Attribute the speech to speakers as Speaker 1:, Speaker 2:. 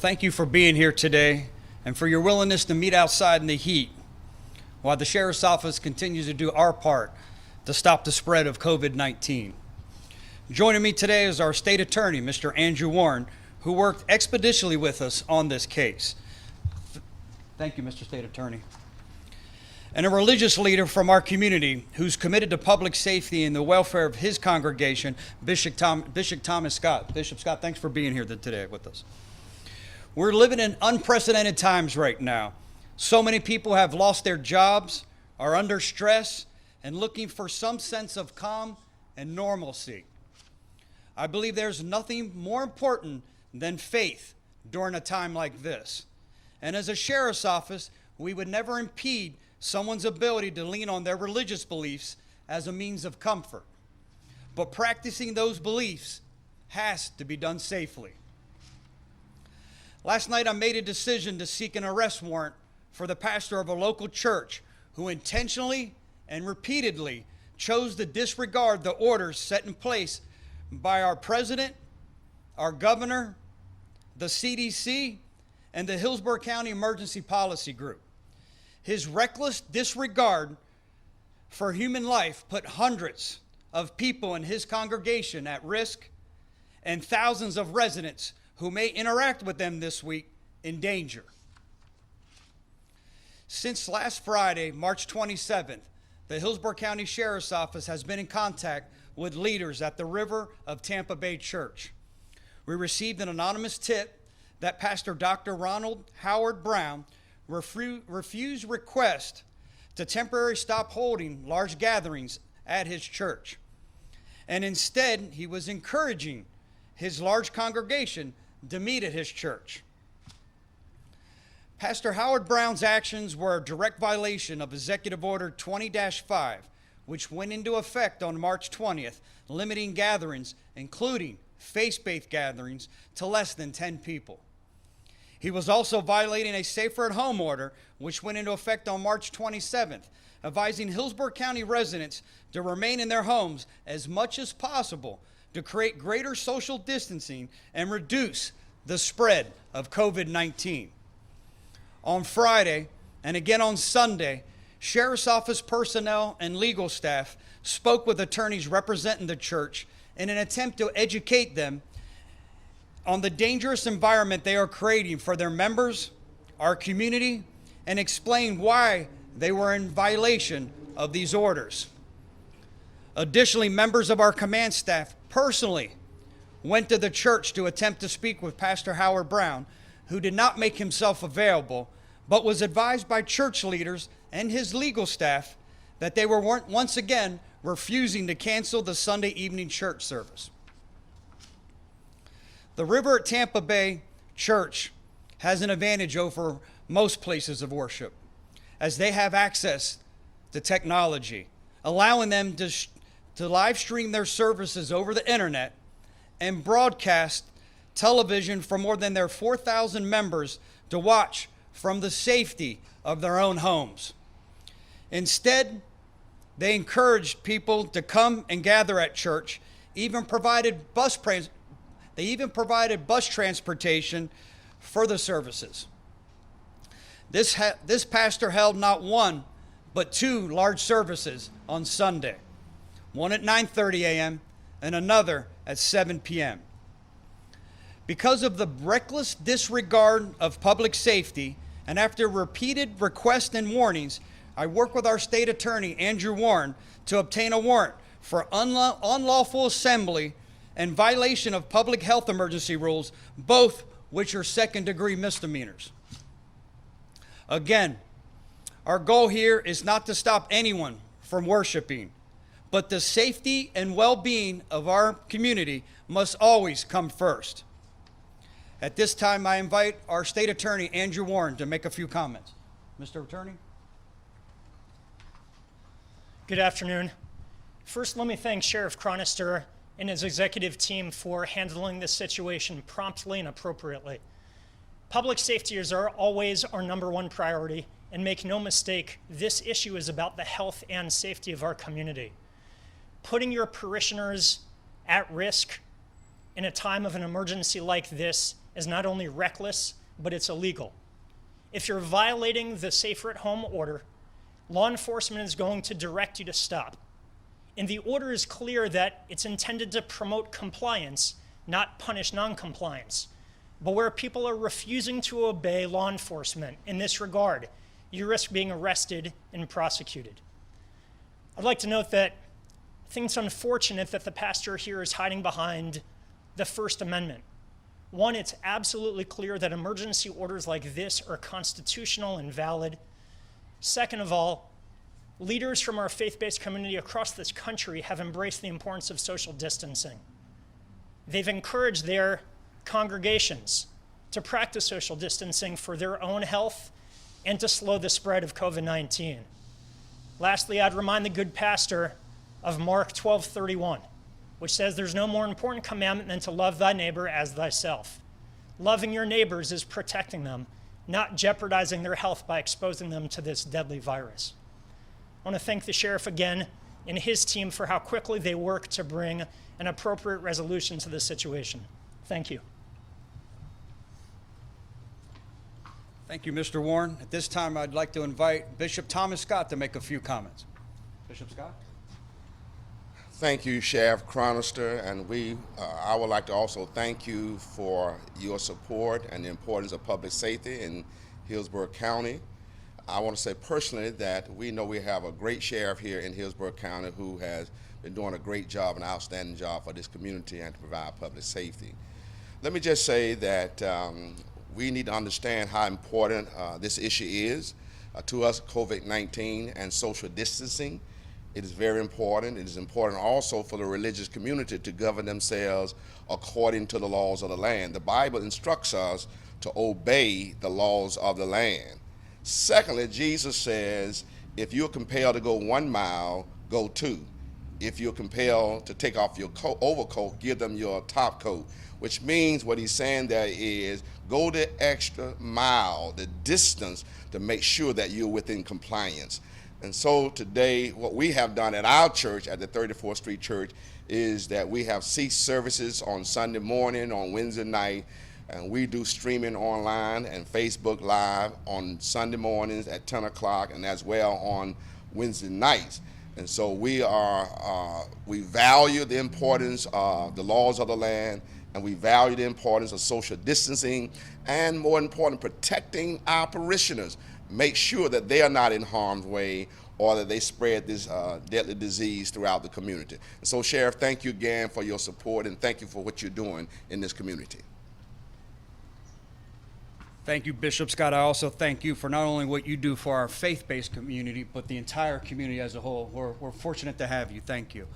Speaker 1: Thank you for being here today and for your willingness to meet outside in the heat while the Sheriff's Office continues to do our part to stop the spread of COVID-19. Joining me today is our State Attorney, Mr. Andrew Warren, who worked expeditiously with us on this case. Thank you, Mr. State Attorney. And a religious leader from our community who's committed to public safety and the welfare of his congregation, Bishop Thomas Scott. Bishop Scott, thanks for being here today with us. We're living in unprecedented times right now. So many people have lost their jobs, are under stress, and looking for some sense of calm and normalcy. I believe there's nothing more important than faith during a time like this. And as a sheriff's office, we would never impede someone's ability to lean on their religious beliefs as a means of comfort. But practicing those beliefs has to be done safely. Last night, I made a decision to seek an arrest warrant for the pastor of a local church who intentionally and repeatedly chose to disregard the orders set in place by our president, our governor, the CDC, and the Hillsborough County Emergency Policy Group. His reckless disregard for human life put hundreds of people in his congregation at risk and thousands of residents who may interact with them this week in danger. Since last Friday, March 27th, the Hillsborough County Sheriff's Office has been in contact with leaders at the River of Tampa Bay Church. We received an anonymous tip that Pastor Dr. Ronald Howard Brown refused request to temporarily stop holding large gatherings at his church. And instead, he was encouraging his large congregation to meet at his church. Pastor Howard Brown's actions were a direct violation of Executive Order 20-5, which went into effect on March 20th, limiting gatherings, including faith-based gatherings, to less than 10 people. He was also violating a safer at home order, which went into effect on March 27th, advising Hillsborough County residents to remain in their homes as much as possible to create greater social distancing and reduce the spread of COVID-19. On Friday, and again on Sunday, Sheriff's Office personnel and legal staff spoke with attorneys representing the church in an attempt to educate them on the dangerous environment they are creating for their members, our community, and explain why they were in violation of these orders. Additionally, members of our command staff personally went to the church to attempt to speak with Pastor Howard Brown, who did not make himself available, but was advised by church leaders and his legal staff that they were once again refusing to cancel the Sunday evening church service. The River at Tampa Bay Church has an advantage over most places of worship, as they have access to technology, allowing them to live stream their services over the internet and broadcast television for more than their 4,000 members to watch from the safety of their own homes. Instead, they encouraged people to come and gather at church, even provided bus transportation for the services. This pastor held not one, but two large services on Sunday, one at 9:30 a.m. and another at 7 p.m. Because of the reckless disregard of public safety, and after repeated requests and warnings, I worked with our state attorney, Andrew Warren, to obtain a warrant for unlawful assembly and violation of public health emergency rules, both which are second-degree misdemeanors. Again, our goal here is not to stop anyone from worshiping, but the safety and well-being of our community must always come first. At this time, I invite our state attorney, Andrew Warren, to make a few comments. Mr. Attorney?
Speaker 2: Good afternoon. First, let me thank Sheriff Chronister and his executive team for handling this situation promptly and appropriately. Public safety is always our number one priority, and make no mistake, this issue is about the health and safety of our community. Putting your parishioners at risk in a time of an emergency like this is not only reckless, but it's illegal. If you're violating the Safer at Home order, law enforcement is going to direct you to stop. And the order is clear that it's intended to promote compliance, not punish non-compliance. But where people are refusing to obey law enforcement in this regard, you risk being arrested and prosecuted. I'd like to note that I think it's unfortunate that the pastor here is hiding behind the First Amendment. One, it's absolutely clear that emergency orders like this are constitutional and valid. Second of all, leaders from our faith-based community across this country have embraced the importance of social distancing. They've encouraged their congregations to practice social distancing for their own health and to slow the spread of COVID-19. Lastly, I'd remind the good pastor of Mark 12:31, which says there's no more important commandment than to love thy neighbor as thyself. Loving your neighbors is protecting them, not jeopardizing their health by exposing them to this deadly virus. I want to thank the sheriff again and his team for how quickly they worked to bring an appropriate resolution to this situation. Thank you.
Speaker 1: Thank you, Mr. Warren. At this time, I'd like to invite Bishop Thomas Scott to make a few comments. Bishop Scott?
Speaker 3: Thank you, Sheriff Chronister, and I would like to also thank you for your support and the importance of public safety in Hillsborough County. I want to say personally that we know we have a great sheriff here in Hillsborough County who has been doing a great job, an outstanding job for this community and to provide public safety. Let me just say that we need to understand how important this issue is to us, COVID-19 and social distancing. It is very important. It is important also for the religious community to govern themselves according to the laws of the land. The Bible instructs us to obey the laws of the land. Secondly, Jesus says, if you're compelled to go 1 mile, go 2. If you're compelled to take off your overcoat, give them your top coat, which means what he's saying there is go the extra mile, the distance, to make sure that you're within compliance. And so today, what we have done at our church, at the 34th Street Church, is that we have ceased services on Sunday morning, on Wednesday night, and we do streaming online and Facebook Live on Sunday mornings at 10 o'clock and as well on Wednesday nights. And so we value the importance of the laws of the land, and we value the importance of social distancing, and more important, protecting our parishioners. Make sure that they are not in harm's way or that they spread this deadly disease throughout the community. And so, Sheriff, thank you again for your support, and thank you for what you're doing in this community.
Speaker 1: Thank you, Bishop Scott. I also thank you for not only what you do for our faith-based community, but the entire community as a whole. We're fortunate to have you. Thank you.